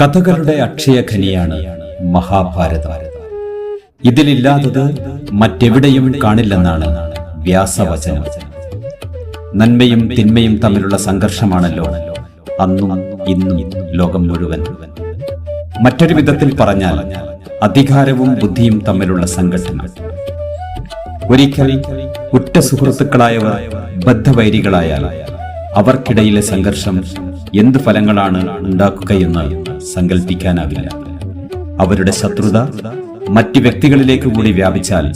കഥകളുടെ അക്ഷയഖനിയാണ് മഹാഭാരതം. ഇതിലില്ലാത്തത് മറ്റെവിടെയും കാണില്ലെന്നാണ് വ്യാസവചനം. നന്മയും തിന്മയും തമ്മിലുള്ള സംഘർഷമാണല്ലോ അന്നും ഇന്നും ലോകം മുഴുവൻ. മറ്റൊരു വിധത്തിൽ പറഞ്ഞാൽ അധികാരവും ബുദ്ധിയും തമ്മിലുള്ള സംഘട്ടനം. ഒരിക്കൽ ഉറ്റ സുഹൃത്തുക്കളായവർ ബദ്ധവൈരികളായാൽ അവർക്കിടയിലെ സംഘർഷം എന്ത് ഫലങ്ങളാണ് ഉണ്ടാക്കുകയെന്ന് സങ്കല്പിക്കാനാവില്ല. അവരുടെ ശത്രുത മറ്റ് വ്യക്തികളിലേക്ക് കൂടി വ്യാപിച്ചാൽ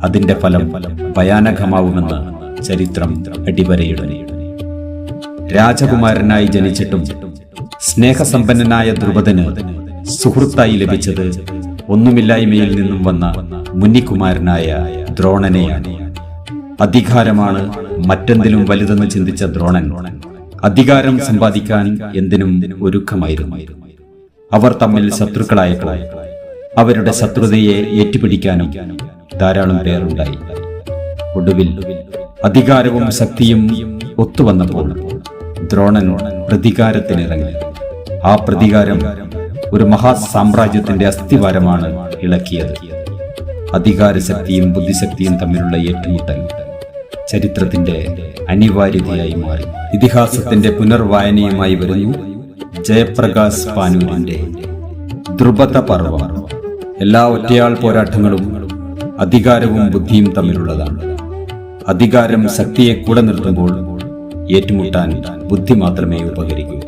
അതിന്റെ ഫലം ഭയാനകമാവുമെന്ന് ചരിത്രം അടിവരയിടുന്നു. രാജകുമാരനായി ജനിച്ചിട്ടും സ്നേഹസമ്പന്നനായ ദ്രുപദന് സുഹൃത്തായി ലഭിച്ചത് ഒന്നുമില്ലായ്മയിൽ നിന്നും വന്ന മുന്നിക്കുമാരനായ ദ്രോണനെയാണ്. അധികാരമാണ് മറ്റെന്തിലും വലുതെന്ന് ചിന്തിച്ച ദ്രോണൻ അധികാരം സമ്പാദിക്കാൻ എന്തിനും ഒരുക്കമായിരുന്നു. അവർ തമ്മിൽ ശത്രുക്കളായപ്പോൾ അവരുടെ ശത്രുതയെ ഏറ്റുപിടിക്കാനും ധാരാളം പേരുണ്ടായി. ഒടുവിൽ അധികാരവും ശക്തിയും ഒത്തുവന്നപ്പോൾ ദ്രോണൻ പ്രതികാരത്തിനിറങ്ങി. ആ പ്രതികാരം ഒരു മഹാസാമ്രാജ്യത്തിന്റെ അസ്ഥിവാരമാണ് ഇളക്കിയത്. അധികാരശക്തിയും ബുദ്ധിശക്തിയും തമ്മിലുള്ള ഏറ്റുമുട്ടൽ ചരിത്രത്തിന്റെ അനിവാര്യതയായി മാറി. ഇതിഹാസത്തിന്റെ പുനർവായനയുമായി വരുന്നു ജയപ്രകാശ് പാനൂരിന്റെ ദ്രുപദ പർവ്വം. എല്ലാ ഒറ്റയാൾ പോരാട്ടങ്ങളും അധികാരവും ബുദ്ധിയും തമ്മിലുള്ളതാണ്. അധികാരം ശക്തിയെ കൂടെ നിർത്തുമ്പോൾ ഏറ്റുമുട്ടാൻ ബുദ്ധി മാത്രമേ ഉപകരിക്കൂ.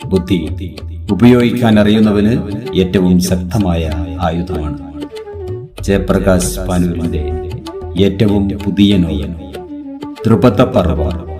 ബുദ്ധി ഉപയോഗിക്കാൻ അറിയുന്നവന് ഏറ്റവും ശക്തമായ ആയുധമാണ്. ജയപ്രകാശ് പാനൂരിന്റെ ഏറ്റവും പുതിയ നോവൽ ദ്രുപദ പർവ്വം.